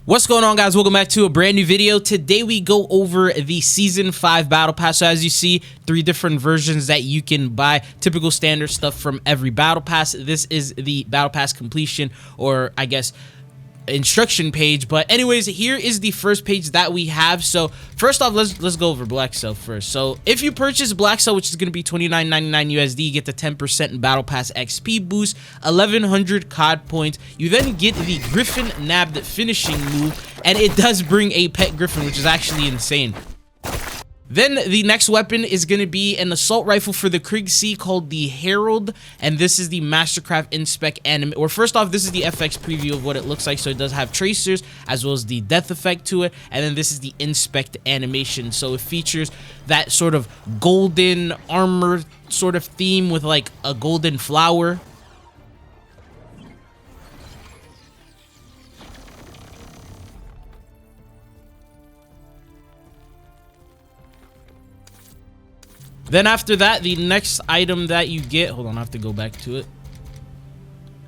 What's going on, guys? Welcome back to a brand new video. Today we go over the season 5 battle pass. So as you see, 3 different versions that you can buy, typical standard stuff from every battle pass. This is the battle pass completion, or I guess instruction page. But anyways, here is the first page that we have. So first off, let's go over BlackCell first. So if you purchase BlackCell, which is going to be $29.99 USD, you get the 10% battle pass XP boost, 1100 COD points. You then get the Griffin nabbed finishing move, and it does bring a pet Griffin, which is actually insane. Then the next weapon is going to be an assault rifle for the Krieg C called the Herald, and this is the Mastercraft Inspect anime. Or first off, this is the FX preview of what it looks like. So it does have tracers as well as the death effect to it, and then this is the Inspect animation. So it features that sort of golden armor sort of theme with like a golden flower. Then after that, the next item that you get, hold on, I have to go back to it.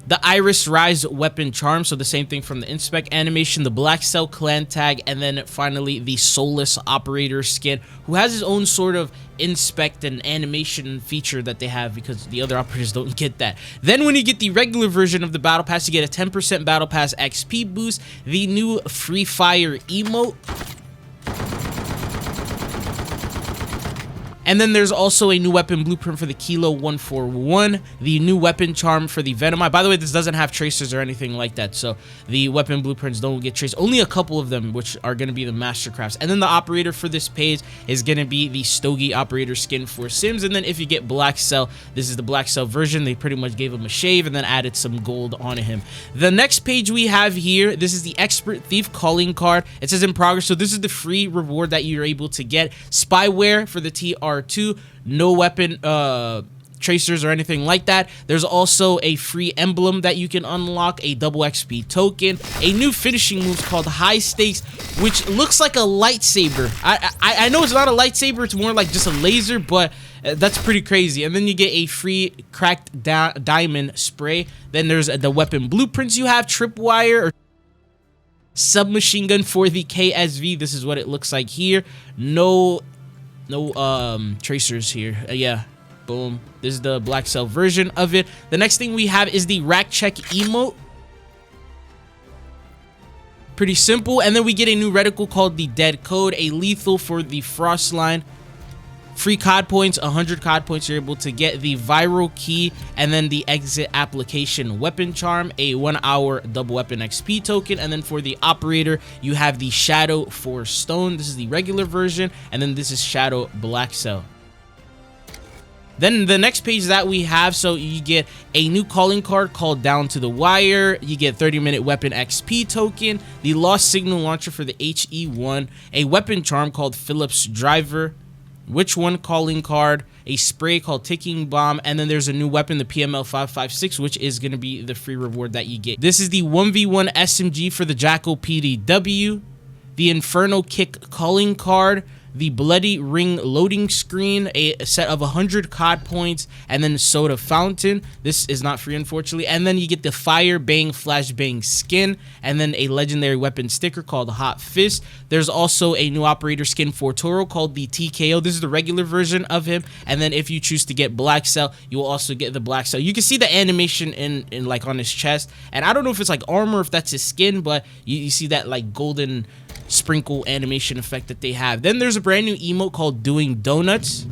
The Iris Rise weapon charm, so the same thing from the Inspect animation, the BlackCell clan tag, and then finally the Soulless operator skin, who has his own sort of inspect and animation feature that they have because the other operators don't get that. Then when you get the regular version of the battle pass, you get a 10% battle pass XP boost, the new Free Fire emote. And then there's also a new weapon blueprint for the Kilo 141, the new weapon charm for the Venom Eye. By the way, this doesn't have tracers or anything like that, so the weapon blueprints don't get traced. Only a couple of them, which are going to be the mastercrafts. And then the operator for this page is going to be the Stogie operator skin for Sims. And then if you get BlackCell, this is the BlackCell version. They pretty much gave him a shave and then added some gold onto him. The next page we have here, this is the Expert Thief calling card. It says in progress, so this is the free reward that you're able to get. Spyware for the TR2, no weapon tracers or anything like that. There's also a free emblem that you can unlock, a double XP token, a new finishing move called High Stakes, which looks like a lightsaber. I know it's not a lightsaber, it's more like just a laser, but that's pretty crazy. And then you get a free cracked diamond spray. Then there's the weapon blueprints you have, tripwire or submachine gun for the KSV. This is what it looks like here. No tracers here. Yeah, boom. This is the BlackCell version of it. The next thing we have is the rack check emote. Pretty simple. And then we get a new reticle called the Dead Code, a lethal for the Frost line. Free COD points, 100 COD points you're able to get, the viral key, and then the exit application weapon charm, a 1-hour double weapon XP token, and then for the operator, you have the Shadow for Stone. This is the regular version, and then this is Shadow BlackCell. Then the next page that we have, so you get a new calling card called Down to the Wire. You get 30-minute weapon XP token, the Lost Signal launcher for the HE1, a weapon charm called Phillips Driver, Which One calling card, a spray called Ticking Bomb, and then there's a new weapon, the PML 556, which is going to be the free reward that you get. This is the 1v1 SMG for the Jackal PDW, the Inferno Kick calling card, the Bloody Ring loading screen, a set of 100 COD points, and then Soda Fountain. This is not free, unfortunately. And then you get the Fire Bang Flashbang skin, and then a legendary weapon sticker called Hot Fist. There's also a new operator skin for Toro called the TKO. This is the regular version of him. And then if you choose to get BlackCell, you will also get the BlackCell. You can see the animation in like on his chest, and I don't know if it's like armor, if that's his skin, but you see that like golden sprinkle animation effect that they have. Then there's a brand new emote called Doing Donuts.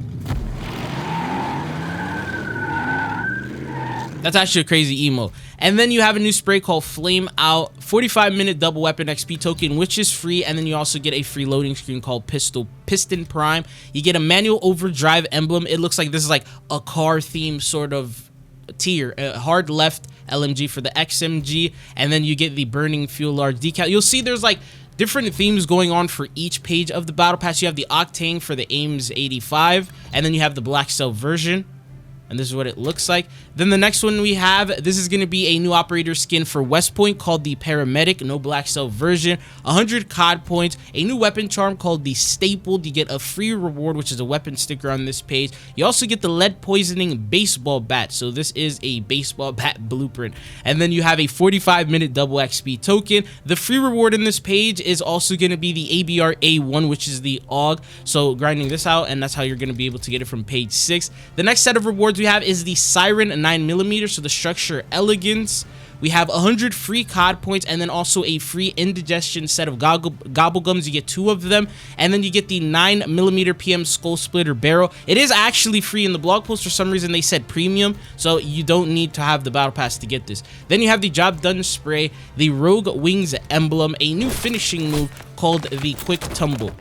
That's actually a crazy emote. And then you have a new spray called Flame Out, 45-minute double weapon XP token, which is free. And then you also get a free loading screen called Piston Prime. You get a manual overdrive emblem. It looks like this is like a car theme sort of tier, hard left LMG for the XMG. And then you get the burning fuel large decal. You'll see there's like different themes going on for each page of the battle pass. You have the Octane for the Ames 85, and then you have the BlackCell version. And this is what it looks like. Then the next one we have, this is going to be a new operator skin for West Point called the Paramedic, no BlackCell version, 100 COD points, a new weapon charm called the Stapled. You get a free reward, which is a weapon sticker on this page. You also get the lead poisoning baseball bat. So this is a baseball bat blueprint. And then you have a 45-minute double XP token. The free reward in this page is also going to be the ABR A1, which is the AUG. So grinding this out, and that's how you're going to be able to get it from page 6. The next set of rewards we have is the Siren 9mm, so the structure elegance. We have 100 free COD points, and then also a free indigestion set of gobble gums. You get 2 of them, and then you get the 9mm PM skull splitter barrel. It is actually free. In the blog post, for some reason they said premium, so you don't need to have the battle pass to get this. Then you have the job done spray, the Rogue Wings emblem, a new finishing move called the Quick Tumble.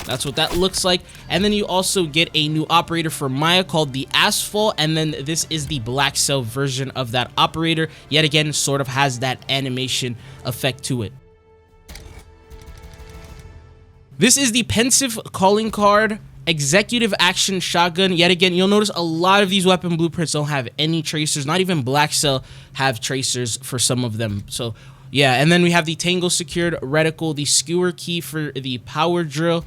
That's what that looks like. And then you also get a new operator for Maya called the Asphalt, and then this is the BlackCell version of that operator. Yet again, sort of has that animation effect to it. This is the Pensive Calling Card Executive Action Shotgun. Yet again, you'll notice a lot of these weapon blueprints don't have any tracers. Not even BlackCell have tracers for some of them. So yeah, and then we have the Tango Secured Reticle, the Skewer Key for the Power Drill,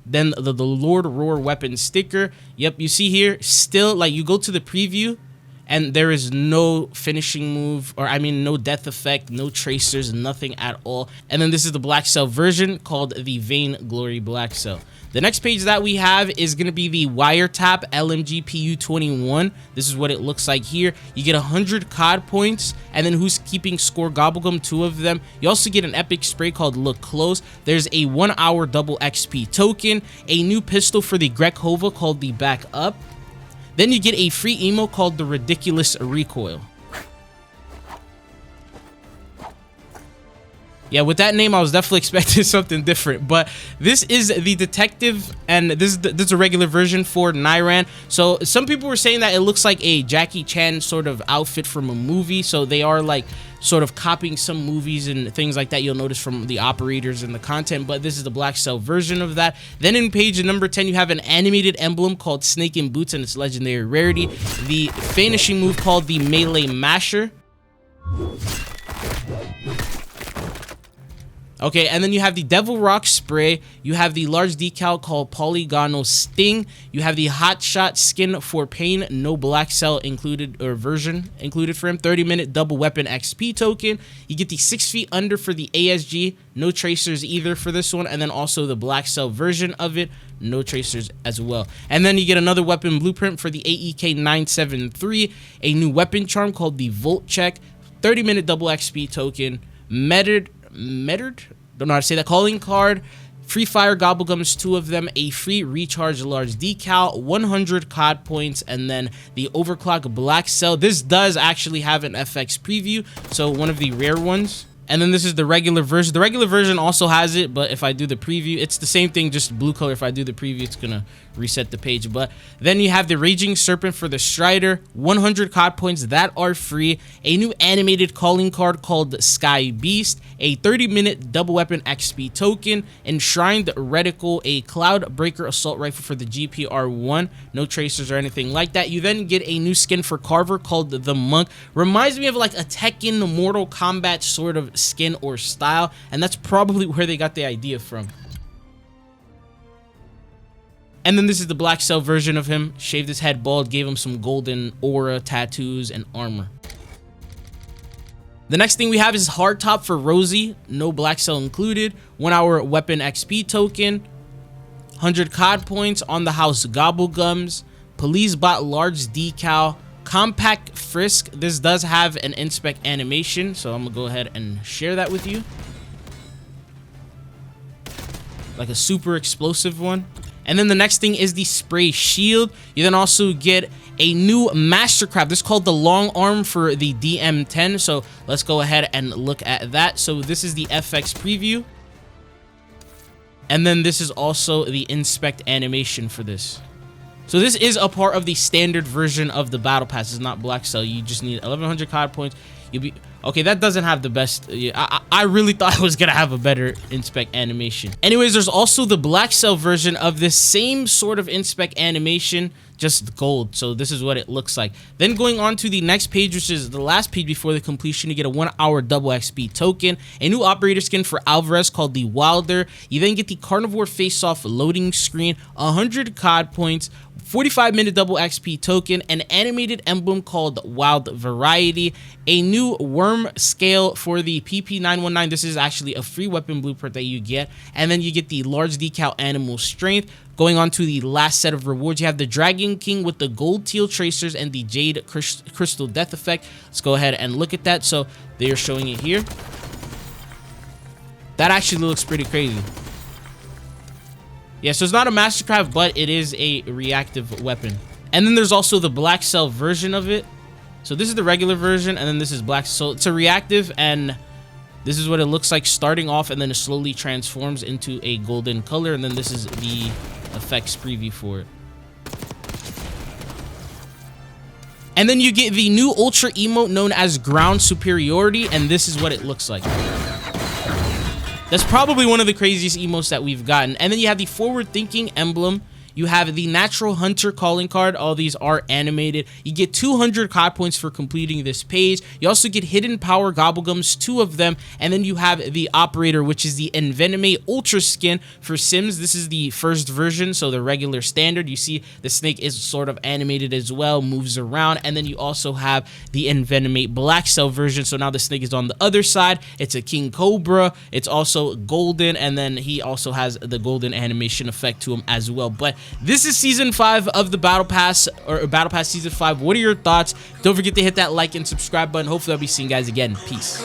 then the Lord Roar weapon sticker. Yep, you see here, still, like, you go to the preview, and there is no finishing move, or I mean, no death effect, no tracers, nothing at all. And then this is the BlackCell version called the Vainglory BlackCell. The next page that we have is going to be the Wiretap LMG PU21. This is what it looks like here. You get 100 COD points, and then who's keeping score? Gobblegum, 2 of them. You also get an epic spray called Look Close. There's a 1-hour double XP token, a new pistol for the Grekhova called the Back Up. Then you get a free emo called the Ridiculous Recoil. Yeah, with that name, I was definitely expecting something different. But this is the detective, and this is a regular version for Nyran. So some people were saying that it looks like a Jackie Chan sort of outfit from a movie. So they are like sort of copying some movies and things like that. You'll notice from the operators and the content. But this is the BlackCell version of that. Then in page number 10, you have an animated emblem called Snake in Boots and its legendary rarity. The finishing move called the Melee Masher. Okay, and then you have the Devil Rock spray. You have the large decal called Polygonal Sting. You have the Hot Shot skin for Pain, no BlackCell included, or version included for him. 30-minute double weapon XP token. You get the 6 feet under for the ASG, no tracers either for this one, and then also the BlackCell version of it, no tracers as well. And then you get another weapon blueprint for the AEK 973, a new weapon charm called the Volt Check, 30-minute double XP token, Mettered, don't know how to say that, calling card, free fire gobblegums, 2 of them, a free recharge large decal, 100 COD points, and then the overclock BlackCell. This does actually have an FX preview, so one of the rare ones. And then this is the regular version. The regular version also has it, but if I do the preview, it's the same thing, just blue color. If I do the preview, it's gonna reset the page. But then you have the Raging Serpent for the Strider, 100 COD points that are free, a new animated calling card called Sky Beast, a 30-minute double weapon XP token, Enshrined Reticle, a Cloud Breaker assault rifle for the GPR1, no tracers or anything like that. You then get a new skin for Carver called the Monk. Reminds me of like a Tekken Mortal Kombat sort of skin or style, and that's probably where they got the idea from. And then this is the BlackCell version of him. Shaved his head bald, gave him some golden aura tattoos and armor. The next thing we have is Hardtop for Rosie, no BlackCell included, 1-hour weapon XP token, 100 COD points, on the house gobblegums, police bot large decal, compact frisk. This does have an inspect animation, so I'm gonna go ahead and share that with you, like a super explosive one. And then the next thing is the spray shield. You then also get a new mastercraft. This is called the long arm for the DM10. So let's go ahead and look at that. So this is the FX preview, and then this is also the inspect animation for this. So this is a part of the standard version of the battle pass. It's not BlackCell. You just need 1100 COD points. You'll be okay. That doesn't have the best. I really thought it was gonna have a better inspect animation. Anyways, there's also the BlackCell version of this same sort of inspect animation, just gold. So this is what it looks like. Then going on to the next page, which is the last page before the completion, you get a 1 hour double XP token, a new operator skin for Alvarez called the Wilder. You then get the carnivore face-off loading screen, 100 COD points, 45-minute double XP token, an animated emblem called Wild Variety, a new worm scale for the PP919. This is actually a free weapon blueprint that you get, and then you get the large decal animal strength. Going on to the last set of rewards, you have the Dragon King with the gold teal tracers and the jade crystal death effect. Let's go ahead and look at that. So they are showing it here. That actually looks pretty crazy. Yeah, so it's not a mastercraft, but it is a reactive weapon. And then there's also the BlackCell version of it. So this is the regular version, and then this is black. So it's a reactive, and this is what it looks like starting off, and then it slowly transforms into a golden color, and then this is the effects preview for it. And then you get the new ultra emote known as Ground Superiority, and this is what it looks like. That's probably one of the craziest emotes that we've gotten. And then you have the forward thinking emblem. You have the Natural Hunter calling card. All these are animated. You get 200 COD points for completing this page. You also get Hidden Power Gobblegums, 2 of them. And then you have the Operator, which is the Envenomate Ultra skin for Sims. This is the first version, so the regular standard. You see the snake is sort of animated as well, moves around. And then you also have the Envenomate BlackCell version. So now the snake is on the other side. It's a King Cobra. It's also golden. And then he also has the golden animation effect to him as well. But this is season 5 of the Battle Pass, or Battle Pass season 5. What are your thoughts? Don't forget to hit that like and subscribe button. Hopefully I'll be seeing you guys again. Peace.